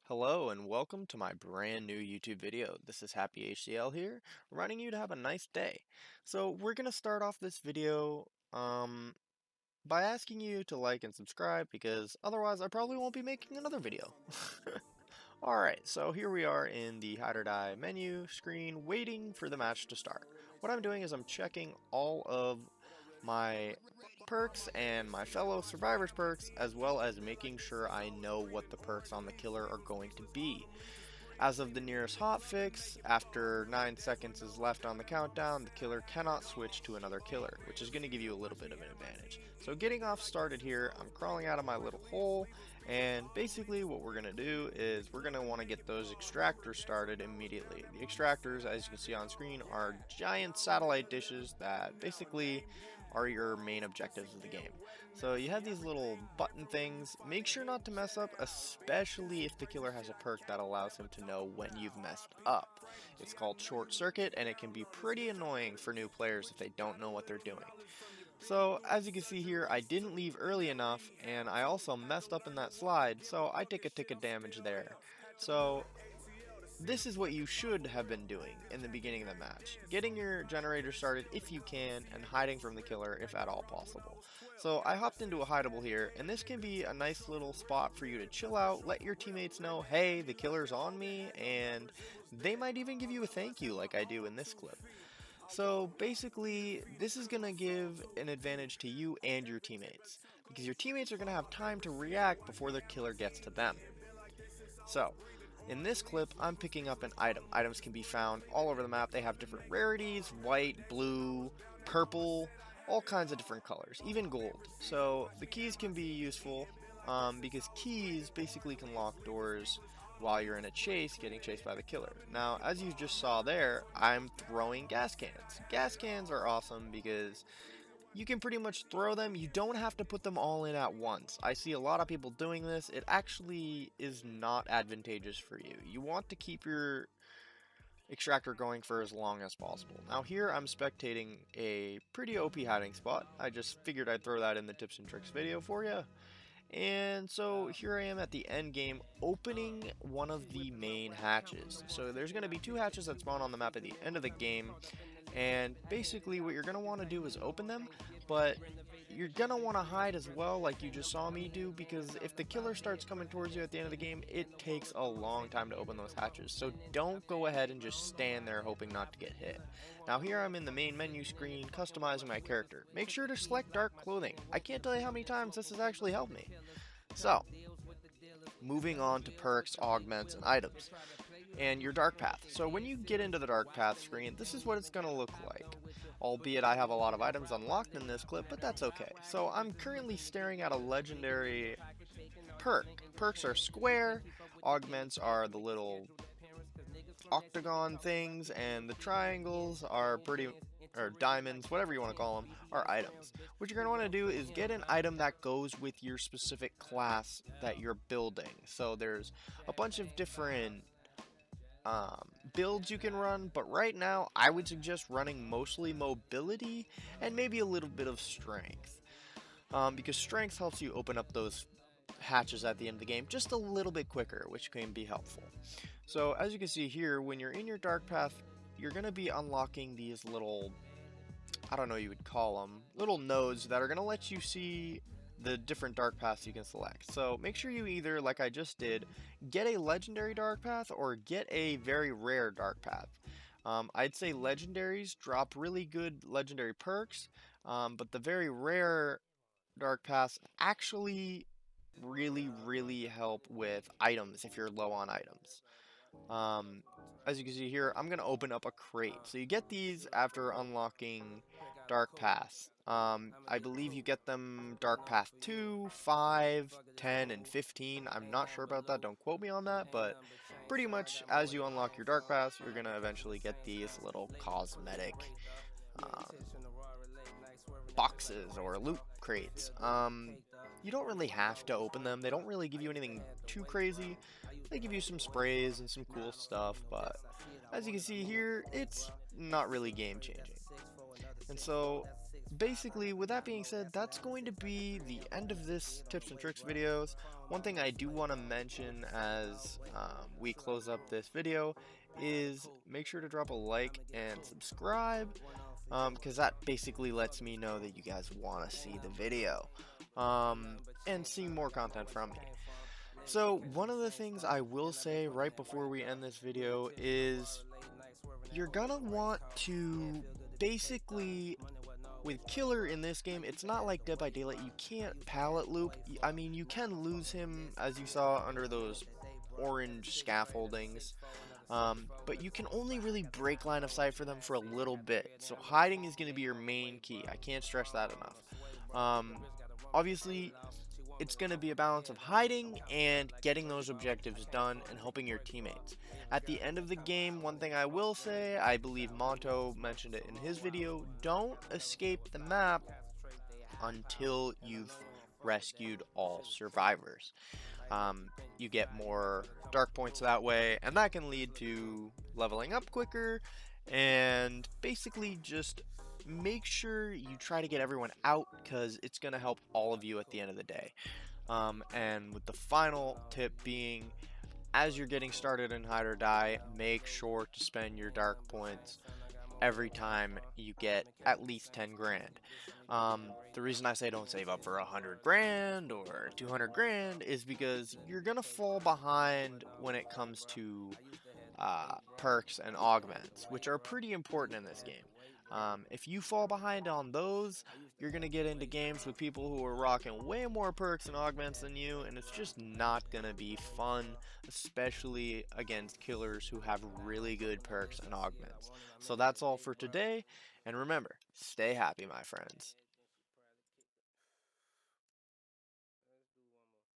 Hello and welcome to my brand new YouTube video. This is Happy HCL here, reminding you to have a nice day. So we're gonna start off this video by asking you to like and subscribe because otherwise I probably won't be making another video. Alright, so here we are in the hide or die menu screen waiting for the match to start. What I'm doing is I'm checking all of my perks and my fellow survivors perks, as well as making sure I know what the perks on the killer are going to be. As of the nearest hotfix, after 9 seconds is left on the countdown, the killer cannot switch to another killer, which is going to give you a little bit of an advantage. So getting off started here, I'm crawling out of my little hole, and basically what we're going to do is we're going to want to get those extractors started immediately. The extractors, as you can see on screen, are giant satellite dishes that basically are your main objectives of the game. So you have these little button things. Make sure not to mess up, especially if the killer has a perk that allows him to know when you've messed up. It's called Short Circuit, and it can be pretty annoying for new players if they don't know what they're doing. So as you can see here, I didn't leave early enough, and I also messed up in that slide, so I take a tick of damage there. So this is what you should have been doing in the beginning of the match. Getting your generator started if you can, and hiding from the killer if at all possible. So I hopped into a hideable here, and this can be a nice little spot for you to chill out, let your teammates know, hey, the killer's on me, and they might even give you a thank you like I do in this clip. So basically, this is going to give an advantage to you and your teammates, because your teammates are going to have time to react before the killer gets to them. So, in this clip, I'm picking up an item. Items can be found all over the map. They have different rarities, white, blue, purple, all kinds of different colors, even gold. So the keys can be useful because keys basically can lock doors while you're in a chase, getting chased by the killer. Now, as you just saw there, I'm throwing gas cans. Gas cans are awesome because you can pretty much throw them. You don't have to put them all in at once. I see a lot of people doing this. It actually is not advantageous for you. You want to keep your extractor going for as long as possible. Now here I'm spectating a pretty OP hiding spot. I just figured I'd throw that in the tips and tricks video for you. And so here I am at the end game opening one of the main hatches. So there's going to be two hatches that spawn on the map at the end of the game, and basically what you're going to want to do is open them, but you're going to want to hide as well like you just saw me do, because if the killer starts coming towards you at the end of the game, it takes a long time to open those hatches. So don't go ahead and just stand there hoping not to get hit. Now here I'm in the main menu screen customizing my character. Make sure to select dark clothing. I can't tell you how many times this has actually helped me. So, moving on to perks, augments, and items. And your dark path. So when you get into the dark path screen, this is what it's going to look like. Albeit I have a lot of items unlocked in this clip, but that's okay. So I'm currently staring at a legendary perk. Perks are square, augments are the little octagon things, and the triangles are or diamonds, whatever you want to call them, are items. What you're going to want to do is get an item that goes with your specific class that you're building. So there's a bunch of different builds you can run, but right now I would suggest running mostly mobility and maybe a little bit of strength, because strength helps you open up those hatches at the end of the game just a little bit quicker, which can be helpful. So as you can see here, when you're in your dark path, you're going to be unlocking these little, I don't know what you would call them, little nodes that are going to let you see the different dark paths you can select. So make sure you either, like I just did, get a legendary dark path or get a very rare dark path. I'd say legendaries drop really good legendary perks, but the very rare dark paths actually really help with items if you're low on items. Um, as you can see here, I'm going to open up a crate. So you get these after unlocking Dark Paths. I believe you get them Dark Path 2, 5, 10, and 15. I'm not sure about that, don't quote me on that, but pretty much as you unlock your Dark Paths, you're going to eventually get these little cosmetic um, boxes or loot crates. You don't really have to open them. They don't really give you anything too crazy. They give you some sprays and some cool stuff, but as you can see here, it's not really game changing. And so basically, with that being said, that's going to be the end of this tips and tricks videos. One thing I do want to mention as we close up this video is make sure to drop a like and subscribe, because that basically lets me know that you guys want to see the video and see more content from me. So one of the things I will say right before we end this video is you're gonna want to basically, with Killer in this game, it's not like Dead by Daylight. You can't pallet loop. I mean, you can lose him, as you saw, under those orange scaffoldings. But you can only really break line of sight for them for a little bit. So hiding is going to be your main key. I can't stress that enough. Obviously, it's going to be a balance of hiding and getting those objectives done and helping your teammates. At the end of the game, one thing I will say, I believe Monto mentioned it in his video, don't escape the map until you've rescued all survivors. You get more dark points that way, and that can lead to leveling up quicker, and basically just make sure you try to get everyone out because it's going to help all of you at the end of the day. And with the final tip being, as you're getting started in Hide or Die, make sure to spend your dark points every time you get at least 10 grand. The reason I say don't save up for 100 grand or 200 grand is because you're gonna fall behind when it comes to perks and augments, which are pretty important in this game. If you fall behind on those, you're going to get into games with people who are rocking way more perks and augments than you, and it's just not going to be fun, especially against killers who have really good perks and augments. So that's all for today, and remember, stay happy, my friends.